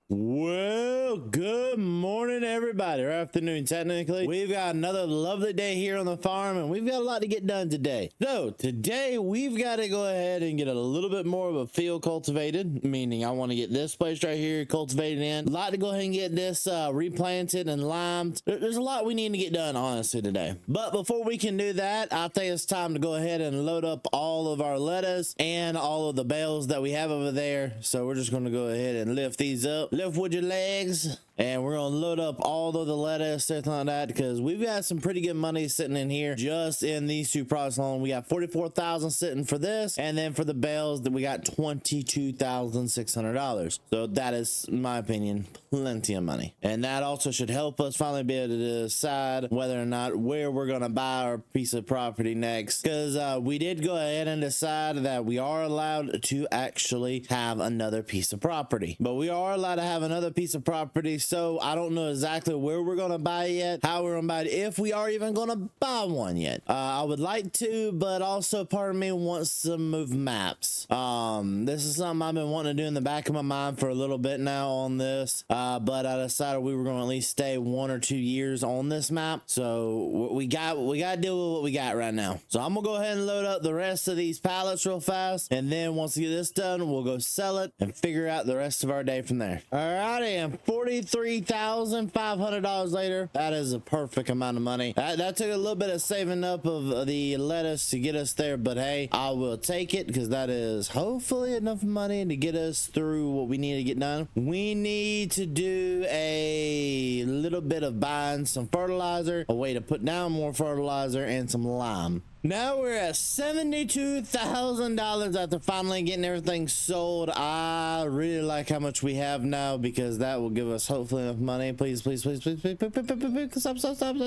Well, good morning, everybody, or afternoon, technically. We've got another lovely day here on the farm, and we've got a lot to get done today. So, today we've got to go ahead and get a little bit more of a field cultivated, meaning I want to get this place right here cultivated in. A lot to go ahead and get this replanted and limed. There's a lot we need to get done, honestly, today. But before we can do that, I think it's time to go ahead and load up all of our lettuce and all of the bales that we have over there. So, we're just going to go ahead and lift these up. Lift with your legs, and we're gonna load up all of the lettuce, everything like that, because we've got some pretty good money sitting in here just in these two products alone. We got 44,000 sitting for this, and then for the bales that we got $22,600. So that is, in my opinion, plenty of money, and that also should help us finally be able to decide whether or not where we're gonna buy our piece of property next, because we did go ahead and decide that we are allowed to actually have another piece of property, but we are allowed to have another piece of property. So I don't know exactly where we're gonna buy it yet, how we're gonna buy it, if we are even gonna buy one yet. I would like to, but also part of me wants to move maps. This is something I've been wanting to do in the back of my mind for a little bit now on this, but I decided we were gonna at least stay 1 or 2 years on this map. So we got to deal with what we got right now. So I'm gonna go ahead and load up the rest of these pallets real fast, and then once we get this done, we'll go sell it and figure out the rest of our day from there. Alrighty, and $43,500 later, that is a perfect amount of money. That took a little bit of saving up of the lettuce to get us there, but hey, I will take it because that is hopefully enough money to get us through what we need to get done. We need to do a little bit of buying some fertilizer, a way to put down more fertilizer, and some lime. Now we're at $72,000 after finally getting everything sold. I really like how much we have now because that will give us hopefully enough money. Please, please, please, please, please, please, please, please,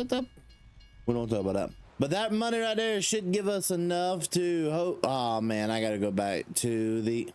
stop. We don't talk about that. But that money right there should give us enough to hope. Oh man, I gotta go back to the.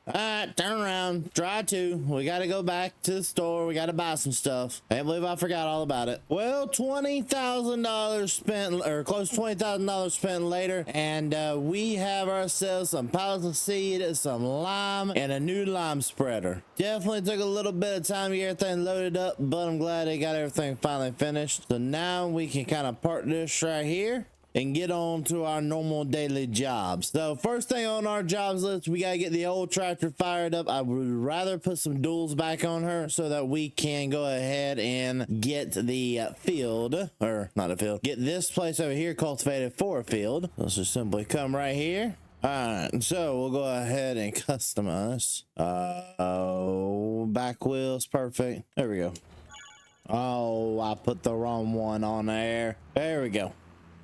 All right, turn around, try to. We got to go back to the store. We got to buy some stuff. I can't believe I forgot all about it. Well, $20,000 spent, or close to $20,000 spent later, and we have ourselves some pallets of seed, some lime, and a new lime spreader. Definitely took a little bit of time to get everything loaded up, but I'm glad they got everything finally finished. So now we can kind of park this right here and get on to our normal daily jobs. So first thing on our jobs list, we gotta get the old tractor fired up. I would rather put some duals back on her so that we can go ahead and get the field, or not a field, get this place over here cultivated for a field. Let's just simply come right here. All right, so we'll go ahead and customize. Back wheels, perfect. There we go. Oh, I put the wrong one on there. There we go.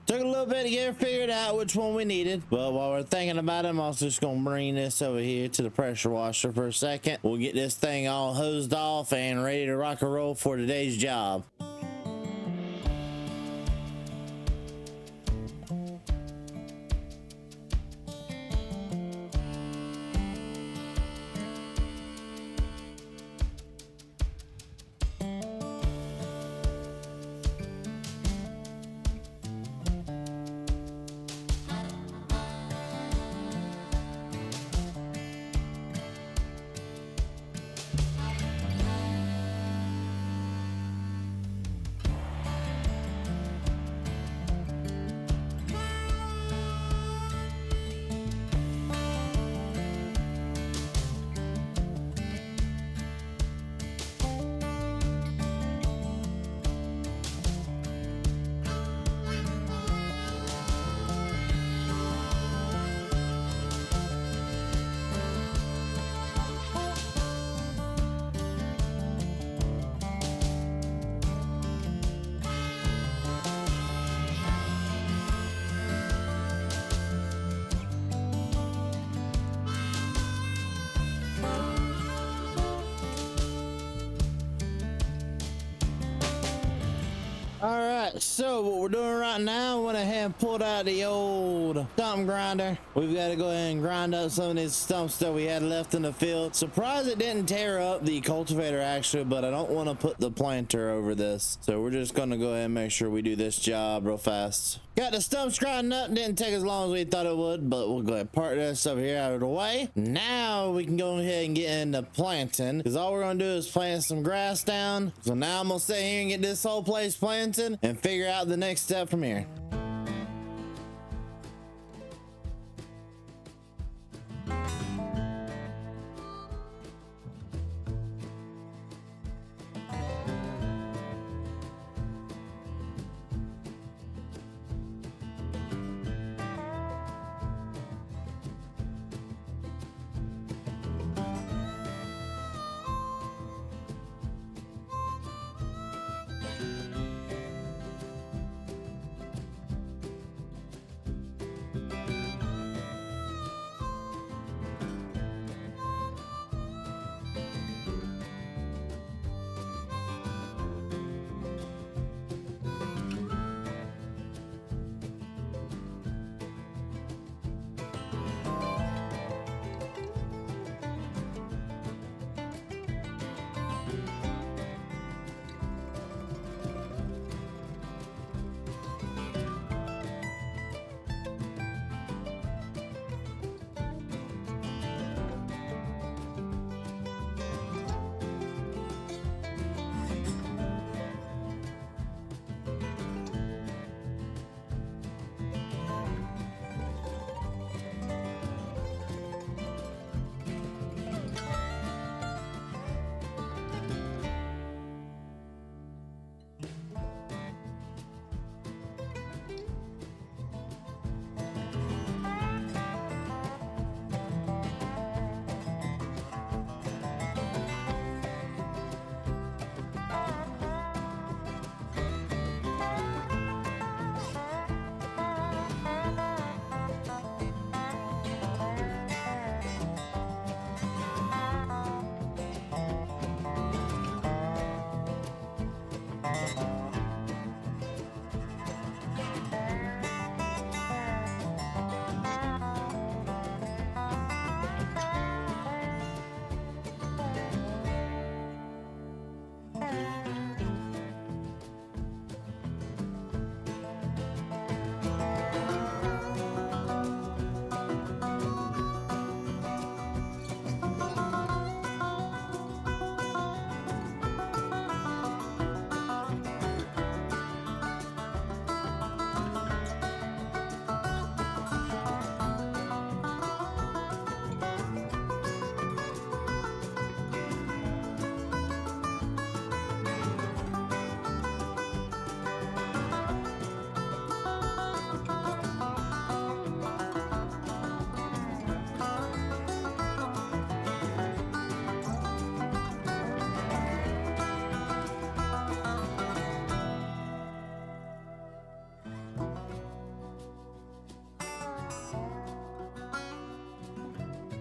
Took a little bit to get figured out which one we needed, but while we're thinking about it, I'm also just gonna bring this over here to the pressure washer for a second. We'll get this thing all hosed off and ready to rock and roll for today's job. All right, so what we're doing right now, went ahead and pulled out the old stump grinder. We've got to go ahead and grind up some of these stumps that we had left in the field. Surprised it didn't tear up the cultivator actually, but I don't want to put the planter over this. So we're just going to go ahead and make sure we do this job real fast. Got the stumps grinding up, didn't take as long as we thought it would, but we'll go ahead and part this over here out of the way. Now we can go ahead and get into planting, because all we're going to do is plant some grass down. So now I'm going to sit here and get this whole place planted and figure out the next step from here.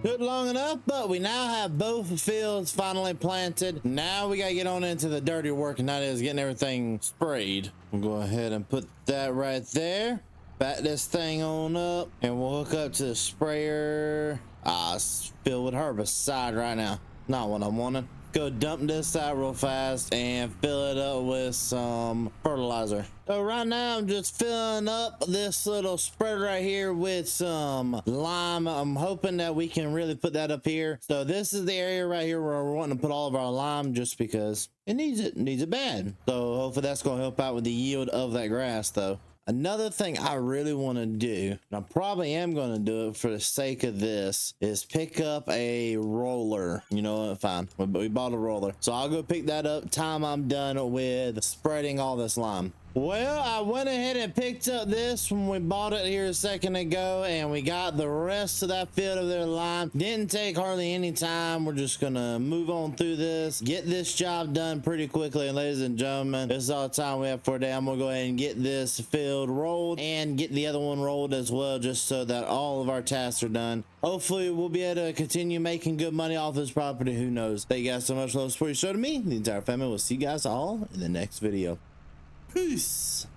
Took long enough, but we now have both fields finally planted. Now we gotta get on into the dirty work, and that is getting everything sprayed. We'll go ahead and put that right there. Back this thing on up, and we'll hook up to the sprayer. It's filled with herbicide right now. Not what I'm wanting. Go dump this out real fast and fill it up with some fertilizer. So right now I'm just filling up this little spread right here with some lime. I'm hoping that we can really put that up here. So this is the area right here where we're wanting to put all of our lime, just because it needs it bad. So hopefully that's going to help out with the yield of that grass though. Another thing I really want to do, and I probably am going to do it for the sake of this, is pick up a roller. You know what? Fine. We bought a roller. So I'll go pick that up time I'm done with spreading all this lime. Well, I went ahead and picked up this when we bought it here a second ago, and we got the rest of that field of their lime. Didn't take hardly any time. We're just gonna move on through this, get this job done pretty quickly. And ladies and gentlemen, this is all the time we have for today. I'm gonna go ahead and get this field rolled and get the other one rolled as well, just so that all of our tasks are done. Hopefully we'll be able to continue making good money off this property. Who knows? Thank you guys so much for the support you showed to me, the entire family. We'll see you guys all in the next video. Peace.